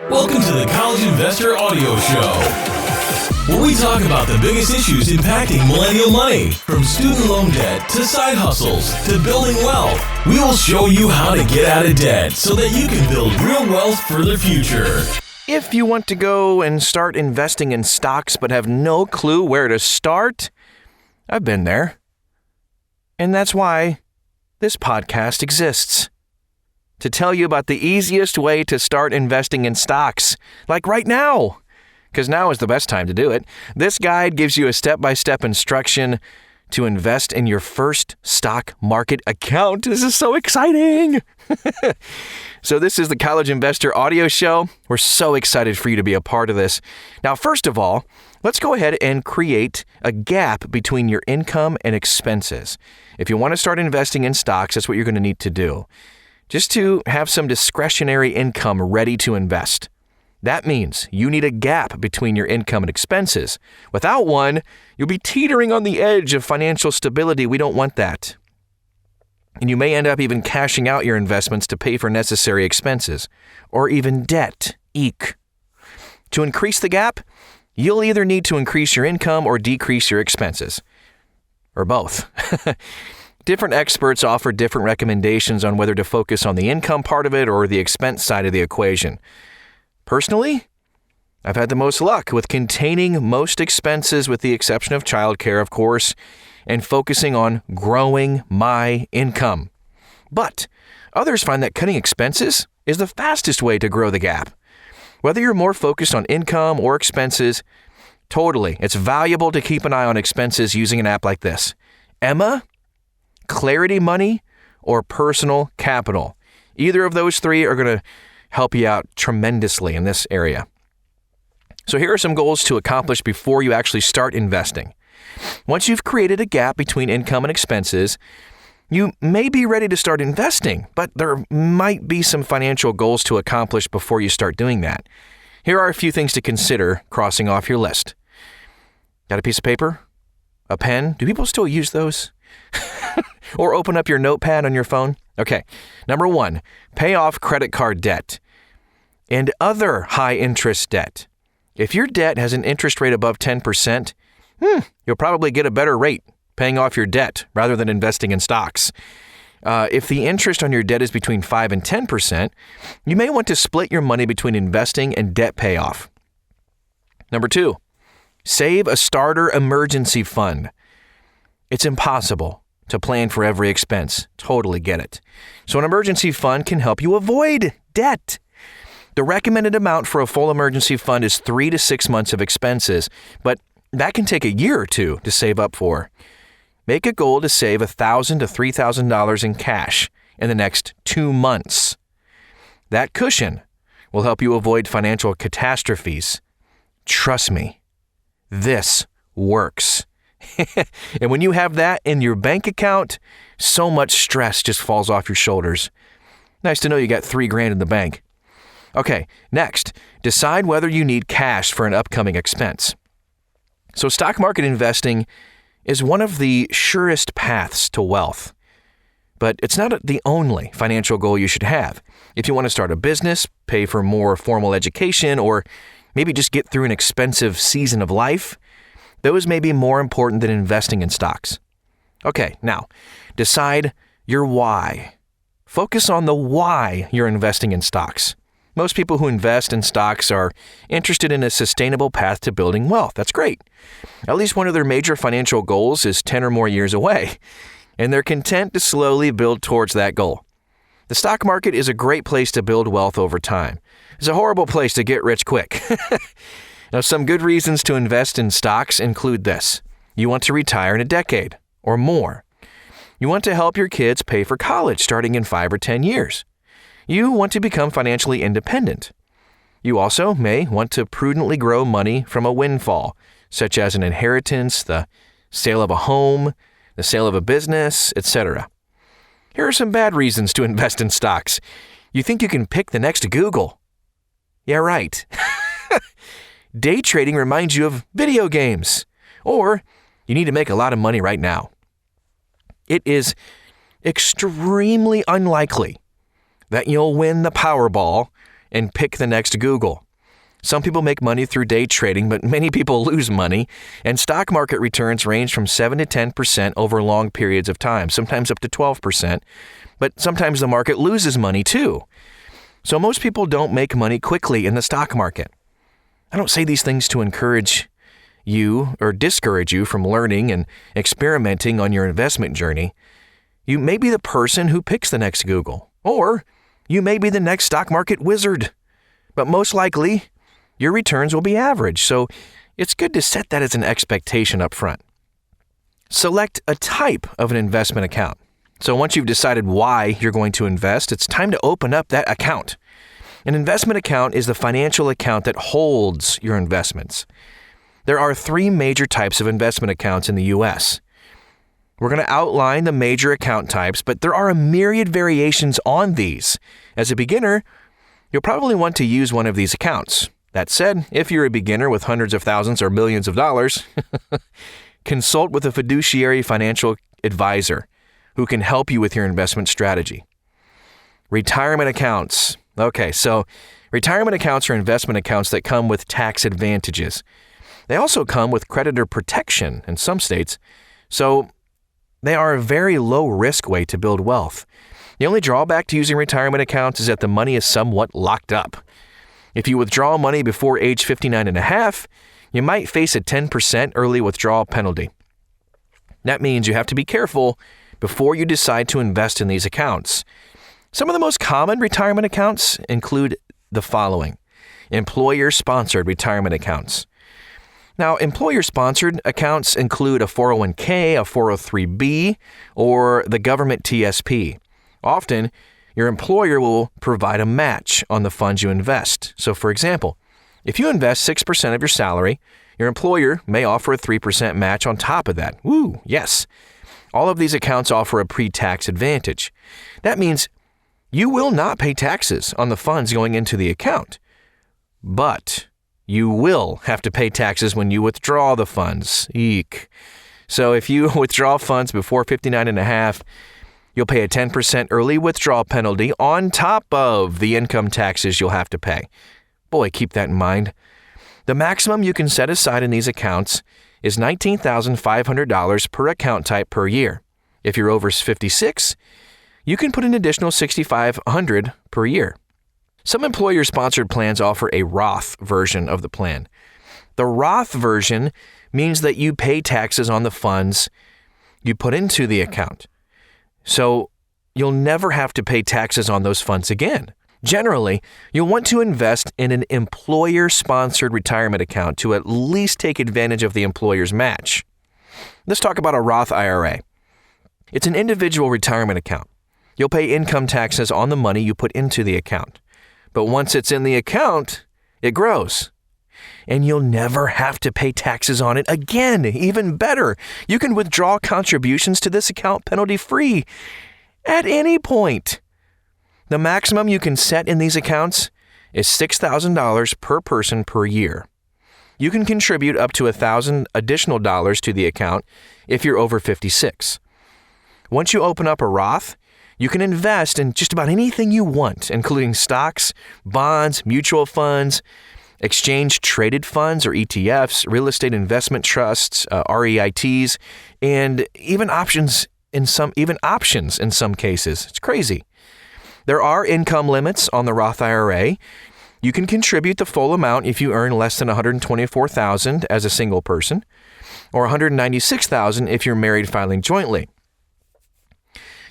Welcome to the College Investor Audio Show, where we talk about the biggest issues impacting millennial money, from student loan debt to side hustles to building wealth. We will show you how to get out of debt so that you can build real wealth for the future. If you want to go and start investing in stocks but have no clue where to start, I've been there. And that's why this podcast exists. To tell you about the easiest way to start investing in stocks, like right now. Because now is the best time to do it. This guide gives you a step-by-step instruction to invest in your first stock market account. This is so exciting! So this is the College Investor Audio Show. We're so excited for you to be a part of this. Now, first of all, let's go ahead and create a gap between your income and expenses. If you want to start investing in stocks, that's what you're going to need to do. Just to have some discretionary income ready to invest. That means you need a gap between your income and expenses. Without one, you'll be teetering on the edge of financial stability. We don't want that. And you may end up even cashing out your investments to pay for necessary expenses, or even debt. Eek. To increase the gap, you'll either need to increase your income or decrease your expenses. Or both. Different experts offer different recommendations on whether to focus on the income part of it or the expense side of the equation. Personally, I've had the most luck with containing most expenses with the exception of childcare, of course, and focusing on growing my income. But others find that cutting expenses is the fastest way to grow the gap. Whether you're more focused on income or expenses, totally, it's valuable to keep an eye on expenses using an app like this. Emma, Clarity Money, or Personal Capital. Either of those three are going to help you out tremendously in this area. So here are some goals to accomplish before you actually start investing. Once you've created a gap between income and expenses, you may be ready to start investing, but there might be some financial goals to accomplish before you start doing that. Here are a few things to consider crossing off your list. Got a piece of paper? A pen? Do people still use those? Or open up your notepad on your phone? Okay. Number 1, pay off credit card debt and other high-interest debt. If your debt has an interest rate above 10%, you'll probably get a better rate paying off your debt rather than investing in stocks. If the interest on your debt is between 5 and 10%, you may want to split your money between investing and debt payoff. Number 2, save a starter emergency fund. It's impossible to plan for every expense. Totally get it. So an emergency fund can help you avoid debt. The recommended amount for a full emergency fund is 3 to 6 months of expenses, but that can take a year or two to save up for. Make a goal to save $1,000 to $3,000 in cash in the next 2 months. That cushion will help you avoid financial catastrophes. Trust me, this works. And when you have that in your bank account, so much stress just falls off your shoulders. Nice to know you got $3,000 in the bank. Okay, next, decide whether you need cash for an upcoming expense. So stock market investing is one of the surest paths to wealth. But it's not the only financial goal you should have. If you want to start a business, pay for more formal education, or maybe just get through an expensive season of life, those may be more important than investing in stocks. Okay, now, decide your why. Focus on the why you're investing in stocks. Most people who invest in stocks are interested in a sustainable path to building wealth. That's great. At least one of their major financial goals is 10 or more years away, and they're content to slowly build towards that goal. The stock market is a great place to build wealth over time. It's a horrible place to get rich quick. Now, some good reasons to invest in stocks include this. You want to retire in a decade or more. You want to help your kids pay for college starting in 5 or 10 years. You want to become financially independent. You also may want to prudently grow money from a windfall, such as an inheritance, the sale of a home, the sale of a business, etc. Here are some bad reasons to invest in stocks. You think you can pick the next Google. Yeah, right. Day trading reminds you of video games, or you need to make a lot of money right now. It is extremely unlikely that you'll win the Powerball and pick the next Google. Some people make money through day trading, but many people lose money, and stock market returns range from 7 to 10% over long periods of time, sometimes up to 12%, but sometimes the market loses money too. So most people don't make money quickly in the stock market. I don't say these things to encourage you or discourage you from learning and experimenting on your investment journey. You may be the person who picks the next Google, or you may be the next stock market wizard, but most likely, your returns will be average, so it's good to set that as an expectation up front. Select a type of an investment account. So once you've decided why you're going to invest, it's time to open up that account. An investment account is the financial account that holds your investments. There are 3 major types of investment accounts in the U.S. We're going to outline the major account types, but there are a myriad variations on these. As a beginner, you'll probably want to use one of these accounts. That said, if you're a beginner with hundreds of thousands or millions of dollars, consult with a fiduciary financial advisor who can help you with your investment strategy. Retirement accounts. Okay, so retirement accounts are investment accounts that come with tax advantages. They also come with creditor protection in some states, so they are a very low-risk way to build wealth. The only drawback to using retirement accounts is that the money is somewhat locked up. If you withdraw money before age 59 and a half, you might face a 10% early withdrawal penalty. That means you have to be careful before you decide to invest in these accounts. Some of the most common retirement accounts include the following: employer-sponsored retirement accounts. Now, employer-sponsored accounts include a 401k, a 403b, or the government TSP. Often, your employer will provide a match on the funds you invest. So, for example, if you invest 6% of your salary, your employer may offer a 3% match on top of that. Woo, yes. All of these accounts offer a pre-tax advantage. That means you will not pay taxes on the funds going into the account, but you will have to pay taxes when you withdraw the funds. Eek. So if you withdraw funds before 59 and a half, you'll pay a 10% early withdrawal penalty on top of the income taxes you'll have to pay. Boy, keep that in mind. The maximum you can set aside in these accounts is $19,500 per account type per year. If you're over 56, you can put an additional $6,500 per year. Some employer-sponsored plans offer a Roth version of the plan. The Roth version means that you pay taxes on the funds you put into the account. So you'll never have to pay taxes on those funds again. Generally, you'll want to invest in an employer-sponsored retirement account to at least take advantage of the employer's match. Let's talk about a Roth IRA. It's an individual retirement account. You'll pay income taxes on the money you put into the account. But once it's in the account, it grows. And you'll never have to pay taxes on it again. Even better, you can withdraw contributions to this account penalty-free at any point. The maximum you can set in these accounts is $6,000 per person per year. You can contribute up to $1,000 additional dollars to the account if you're over 56. Once you open up a Roth, you can invest in just about anything you want, including stocks, bonds, mutual funds, exchange-traded funds or ETFs, real estate investment trusts, REITs, and even options in some cases. It's crazy. There are income limits on the Roth IRA. You can contribute the full amount if you earn less than $124,000 as a single person, or $196,000 if you're married filing jointly.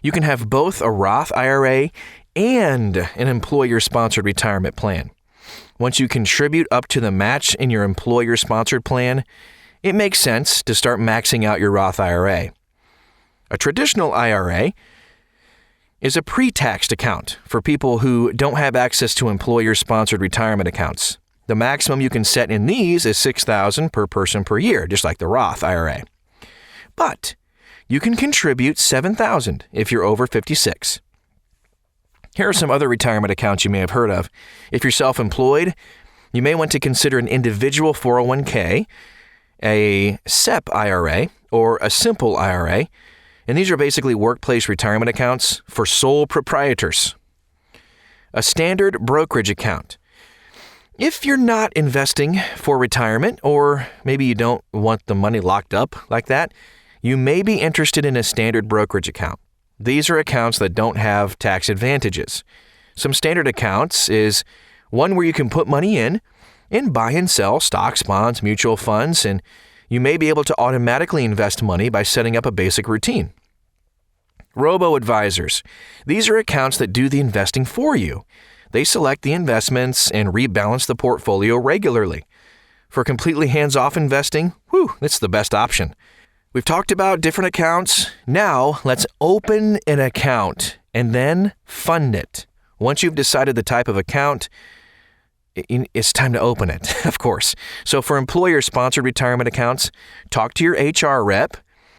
You can have both a Roth IRA and an employer-sponsored retirement plan. Once you contribute up to the match in your employer-sponsored plan, it makes sense to start maxing out your Roth IRA. A traditional IRA is a pre-taxed account for people who don't have access to employer-sponsored retirement accounts. The maximum you can set in these is $6,000 per person per year, just like the Roth IRA. But you can contribute $7,000 if you're over 56. Here are some other retirement accounts you may have heard of. If you're self-employed, you may want to consider an individual 401k, a SEP IRA, or a simple IRA. And these are basically workplace retirement accounts for sole proprietors. a standard brokerage account. If you're not investing for retirement, or maybe you don't want the money locked up like that, you may be interested in a standard brokerage account. These are accounts that don't have tax advantages. Some standard accounts is one where you can put money in and buy and sell stocks, bonds, mutual funds, and you may be able to automatically invest money by setting up a basic routine. Robo-advisors. These are accounts that do the investing for you. They select the investments and rebalance the portfolio regularly. For completely hands-off investing, it's the best option. We've talked about different accounts. Now, let's open an account and then fund it. Once you've decided the type of account, it's time to open it, of course. So for employer-sponsored retirement accounts, talk to your HR rep.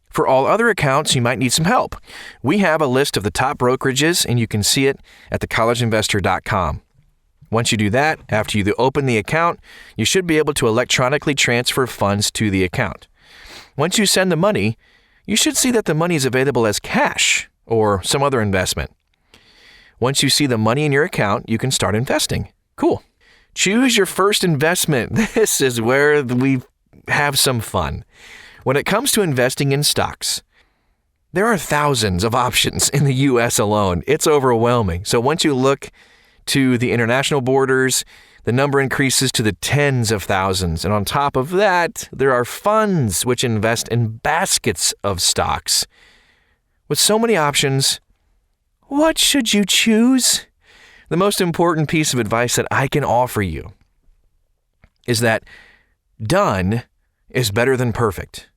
For all other accounts, you might need some help. We have a list of the top brokerages, and you can see it at thecollegeinvestor.com. Once you do that, after you open the account, you should be able to electronically transfer funds to the account. Once you send the money, you should see that the money is available as cash or some other investment. Once you see the money in your account, you can start investing. Cool. Choose your first investment. This is where we have some fun. When it comes to investing in stocks, there are thousands of options in the U.S. alone. It's overwhelming. So once you look to the international borders, the number increases to the tens of thousands. And on top of that, there are funds which invest in baskets of stocks. With so many options, what should you choose? The most important piece of advice that I can offer you is that done is better than perfect.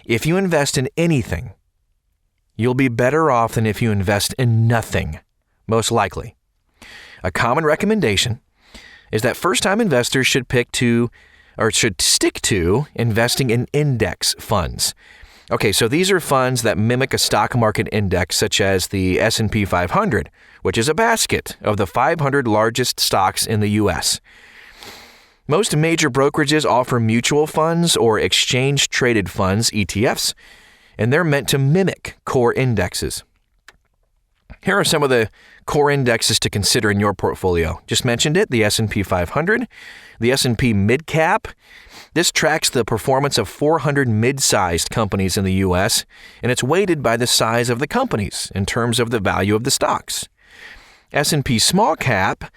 If you invest in anything, you'll be better off than if you invest in nothing, most likely. A common recommendation is that first-time investors should stick to investing in index funds. Okay, so these are funds that mimic a stock market index such as the S&P 500, which is a basket of the 500 largest stocks in the U.S. Most major brokerages offer mutual funds or exchange-traded funds, ETFs, and they're meant to mimic core indexes. Here are some of the core indexes to consider in your portfolio. Just mentioned it, the S&P 500, the S&P Mid-Cap. This tracks the performance of 400 mid-sized companies in the U.S., and it's weighted by the size of the companies in terms of the value of the stocks. S&P Small Cap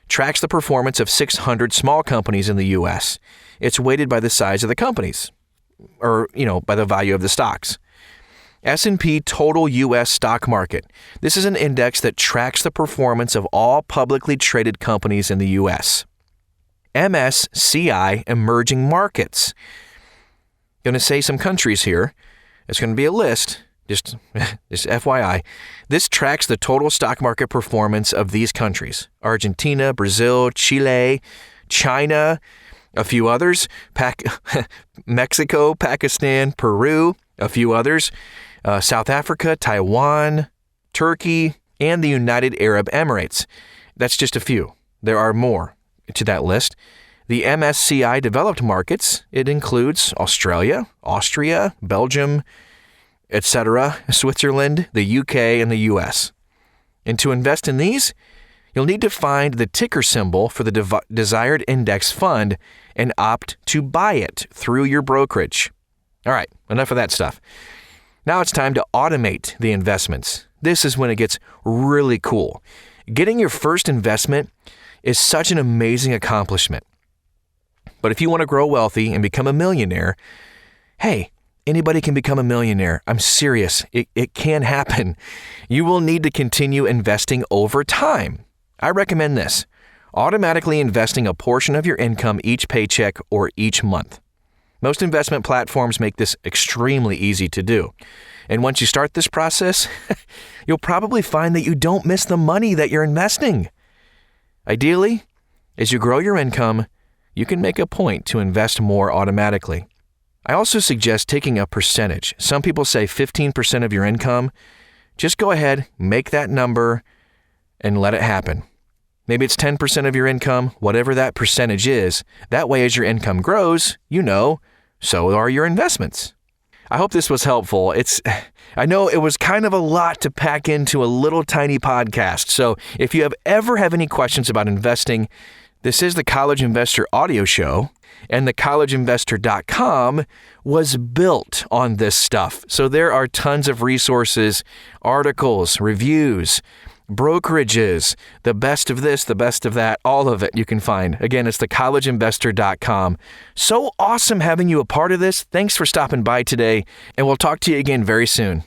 tracks the performance of 600 small companies in the U.S. It's weighted by the size of the companies, or, by the value of the stocks. S&P Total U.S. Stock Market. This is an index that tracks the performance of all publicly traded companies in the U.S. MSCI Emerging Markets. Going to say some countries here. It's going to be a list. Just FYI, this tracks the total stock market performance of these countries: Argentina, Brazil, Chile, China, a few others, Mexico, Pakistan, Peru, a few others, South Africa, Taiwan, Turkey, and the United Arab Emirates. That's just a few. There are more to that list. The MSCI Developed Markets, it includes Australia, Austria, Belgium, etc., Switzerland, the UK, and the US. And to invest in these, you'll need to find the ticker symbol for the desired index fund and opt to buy it through your brokerage. All right, enough of that stuff. Now it's time to automate the investments. This is when it gets really cool. Getting your first investment is such an amazing accomplishment. But if you want to grow wealthy and become a millionaire, hey, anybody can become a millionaire. I'm serious. It can happen. You will need to continue investing over time. I recommend this: automatically investing a portion of your income each paycheck or each month. Most investment platforms make this extremely easy to do. And once you start this process, you'll probably find that you don't miss the money that you're investing. Ideally, as you grow your income, you can make a point to invest more automatically. I also suggest taking a percentage. Some people say 15% of your income. Just go ahead, make that number, and let it happen. Maybe it's 10% of your income, whatever that percentage is. That way, as your income grows, so are your investments. I hope this was helpful. I know it was kind of a lot to pack into a little tiny podcast. So if you ever have any questions about investing, this is the College Investor Audio Show, and thecollegeinvestor.com was built on this stuff. So there are tons of resources, articles, reviews, brokerages, the best of this, the best of that, all of it you can find. Again, it's thecollegeinvestor.com. So awesome having you a part of this. Thanks for stopping by today, and we'll talk to you again very soon.